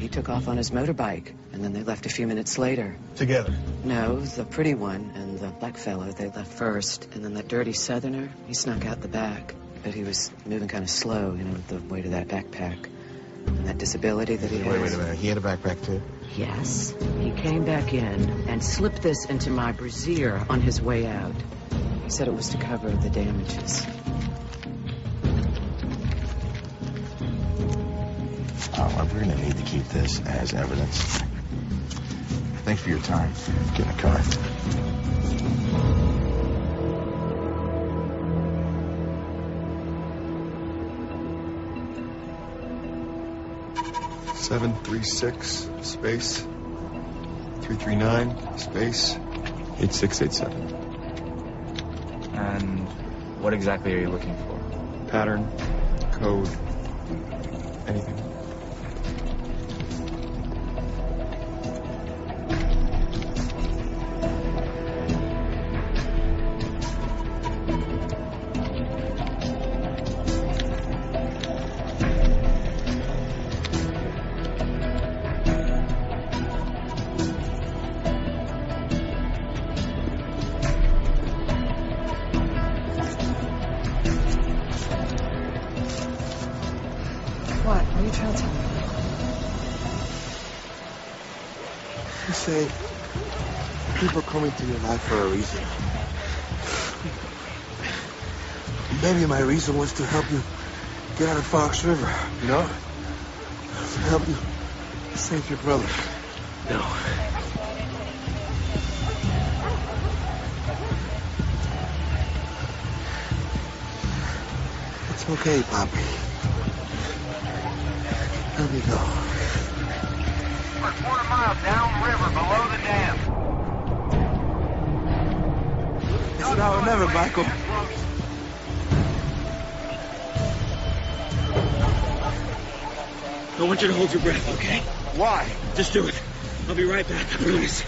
he took off on his motorbike, and then they left a few minutes later. Together? No, the pretty one and the black fellow, they left first, and then that dirty southerner, he snuck out the back. But he was moving kind of slow, you know, with the weight of that backpack. And that disability that he has. Wait a minute. He had a backpack, too? Yes. He came back in and slipped this into my brassiere on his way out. He said it was to cover the damages. We're going to need to keep this as evidence. Thanks for your time. Get in the car. (736) space 339 space 8687. And what exactly are you looking for? Pattern, code, anything. What? What are you trying to tell me? You say people come into your life for a reason. Maybe my reason was to help you get out of Fox River, you know? To help you save your brother. No. It's okay, Poppy. Let me go. We're a quarter mile downriver below the dam. It's now or never, Michael. I want you to hold your breath, okay? Why? Just do it. I'll be right back, I promise.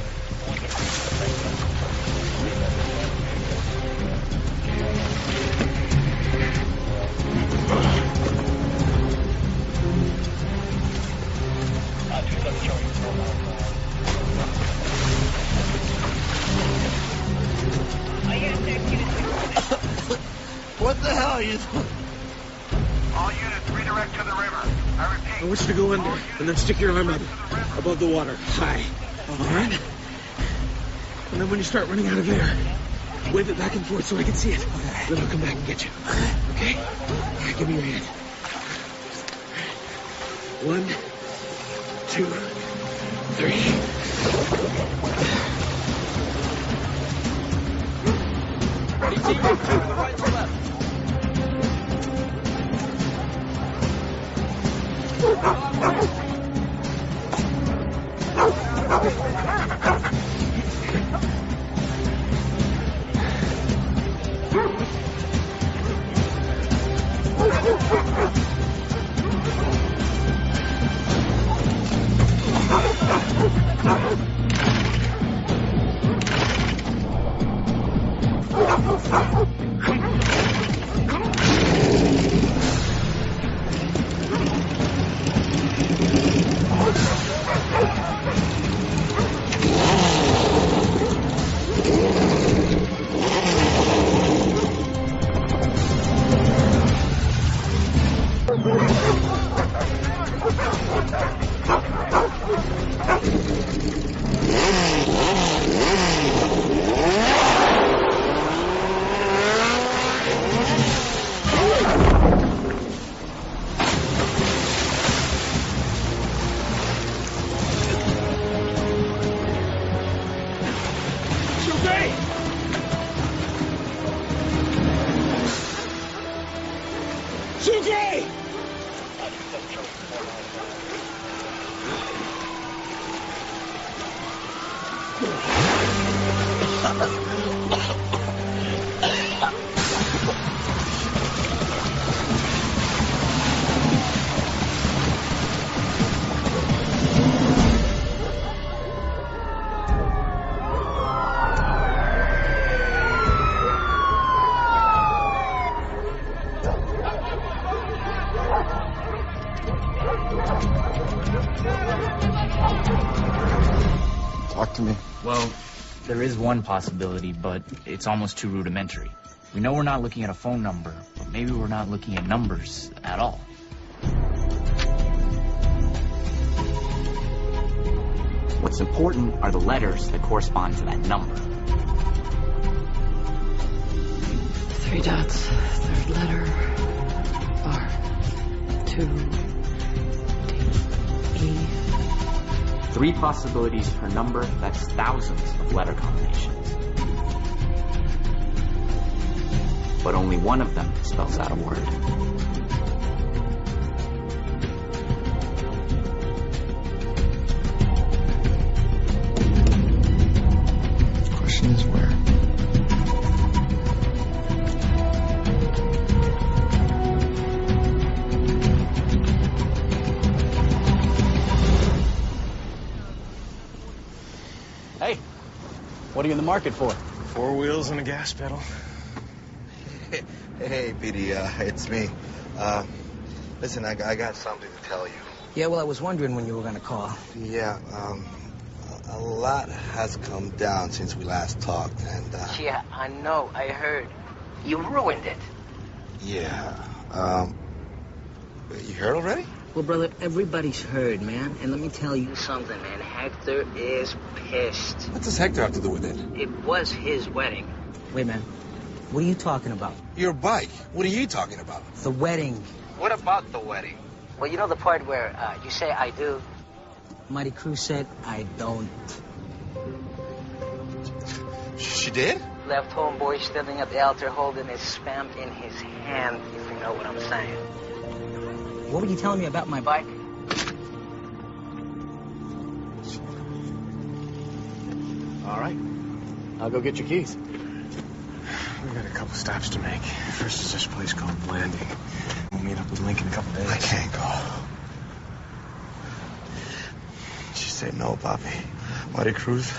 What the hell are you doing? All units redirect to the river. I repeat. I want you to go under and then stick your arm up above the water, high. All right? And then when you start running out of air, wave it back and forth so I can see it. Okay. Then I'll come back and get you. Okay? All right, give me your hand. 1, 2, 3. Get Talk to me. Well, there is one possibility, but it's almost too rudimentary. We know we're not looking at a phone number, but maybe we're not looking at numbers at all. What's important are the letters that correspond to that number. 3 dots, third letter, R, 2, D, E. 3 possibilities per number, that's thousands of letter combinations. But only one of them spells out a word. The question is where? Hey, what are you in the market for? 4 wheels and a gas pedal. Hey, Petey, it's me. Listen, I got something to tell you. Yeah, well, I was wondering when you were gonna call. Yeah, a lot has come down since we last talked, and, Yeah, I know, I heard. You ruined it. yeah, you heard already? Well, brother, everybody's heard, man. And let me tell you something, man. Hector is pissed. What does Hector have to do with it? It was his wedding. Wait, man. What are you talking about? Your bike. What are you talking about? The wedding. What about the wedding? Well, you know the part where you say I do? Mighty Cruz said I don't. She did? Left homeboy standing at the altar holding his stamp in his hand, if you know what I'm saying. What were you telling me about my bike? All right. I'll go get your keys. We got a couple stops to make. First is this place called Blanding. We'll meet up with Link in a couple days. I can't go. She said no, Papi. Maria Cruz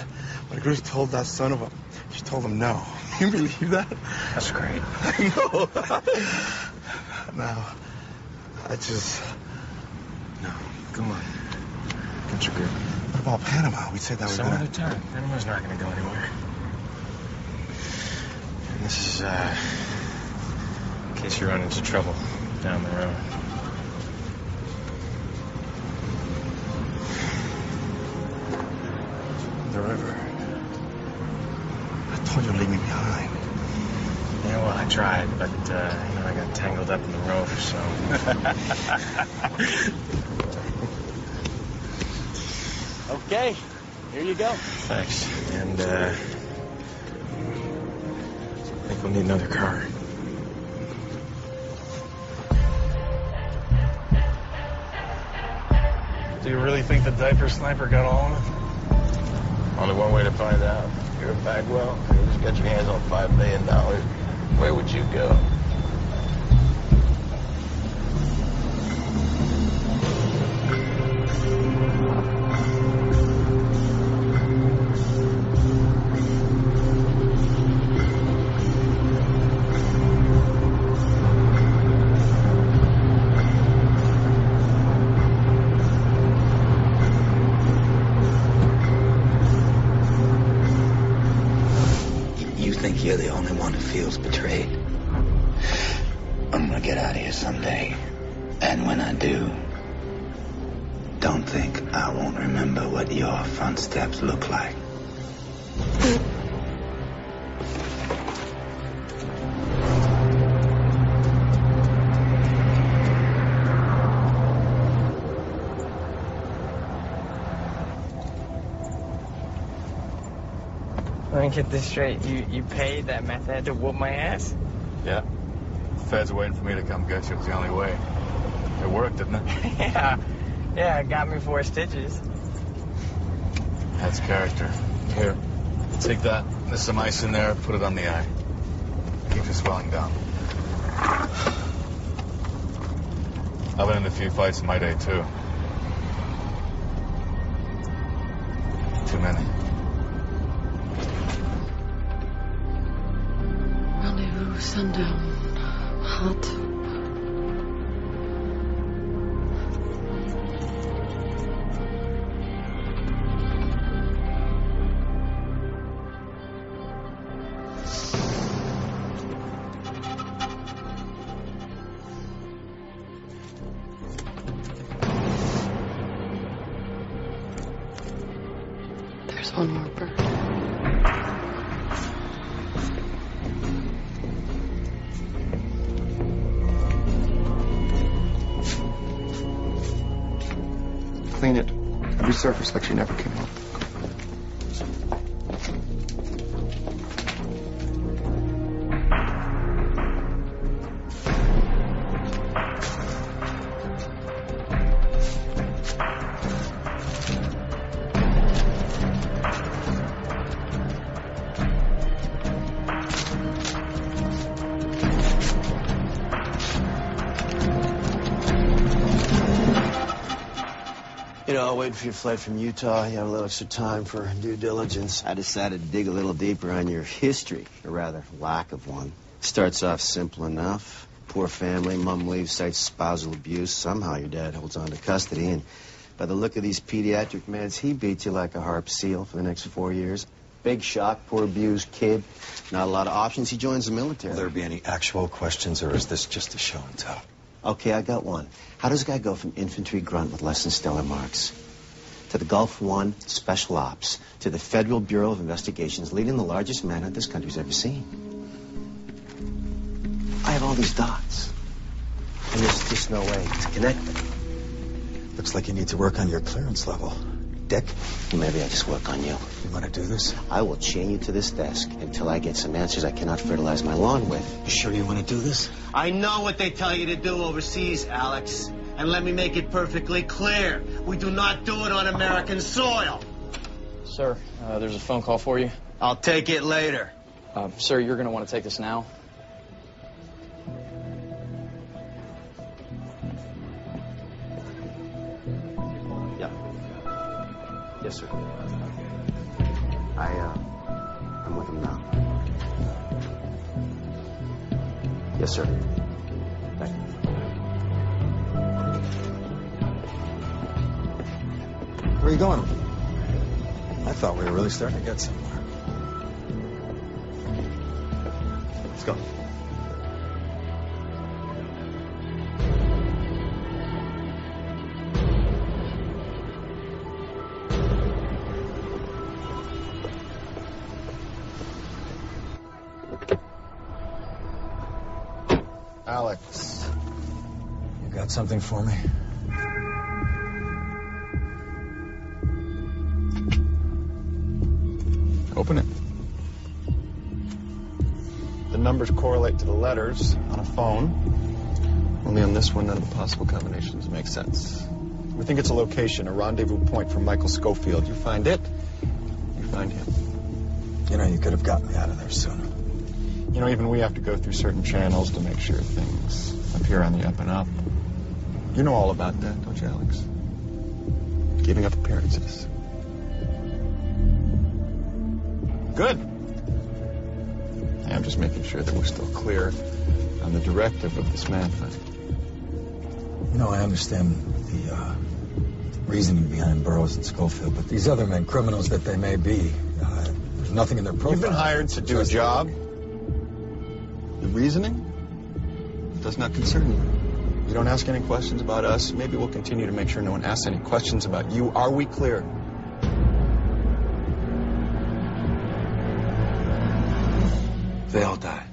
told that son of a... She told him no. You believe that? That's great. I know. Now, I just... No, come on. Get your grip. What about Panama? We said that we're Some gonna... other time. Panama's not gonna go anywhere. And this is, in case you run into trouble down the road. The river. I told you to leave me behind. Yeah, well, I tried, but, I got tangled up in the rope, so... Okay, here you go. Thanks. And, I think we'll need another car. Do you really think the diaper sniper got all of it? Only one way to find out. You're a Bagwell. You just got your hands on $5 million. Where would you go? You're the only one who feels betrayed. I'm gonna get out of here someday. And when I do, don't think I won't remember what your front steps look like. Let me get this straight. You paid that meth head to whoop my ass? Yeah. Feds waiting for me to come get you. It was the only way. It worked, didn't it? Yeah, it got me 4 stitches. That's character. Here, take that. There's some ice in there. Put it on the eye. Keeps the swelling down. I've been in a few fights in my day, too. Too many. Rendezvous, sundown, hot. There's one more bird. Clean it. Resurface like she never came home. You know, waiting for your flight from Utah, you have a little extra time for due diligence. I decided to dig a little deeper on your history, or rather, lack of one. Starts off simple enough. Poor family, mom leaves, cites spousal abuse. Somehow your dad holds on to custody, and by the look of these pediatric meds, he beats you like a harp seal for the next 4 years. Big shock, poor abused kid. Not a lot of options. He joins the military. Will there be any actual questions, or is this just a show and tell? Okay, I got one. How does a guy go from infantry grunt with less than stellar marks to the Gulf One Special Ops to the Federal Bureau of Investigations leading the largest manhunt this country's ever seen? I have all these dots, and there's just no way to connect them. Looks like you need to work on your clearance level. Dick? Maybe I just work on you. You want to do this? I will chain you to this desk until I get some answers I cannot fertilize my lawn with. You sure you want to do this? I know what they tell you to do overseas, Alex. And let me make it perfectly clear. We do not do it on American soil. Sir, there's a phone call for you. I'll take it later. Sir, you're going to want to take this now. Yeah. Yes, sir. I'm with him now. Yes, sir. Thank you. Where are you going? I thought we were really starting to get somewhere. Let's go. Alex, you got something for me? Open it. The numbers correlate to the letters on a phone. Only on this one, none of the possible combinations make sense. We think it's a location, a rendezvous point for Michael Schofield. You find it, you find him. You know, you could have gotten me out of there sooner. You know, even we have to go through certain channels to make sure things appear on the up and up. You know all about that, don't you, Alex? Giving up appearances. Good. Hey, I'm just making sure that we're still clear on the directive of this manhunt. You know, I understand the reasoning behind Burroughs and Schofield, but these other men, criminals that they may be, there's nothing in their profile. You've been hired to do a job. The reasoning does not concern you. You don't ask any questions about us. Maybe we'll continue to make sure no one asks any questions about you. Are we clear? They all die.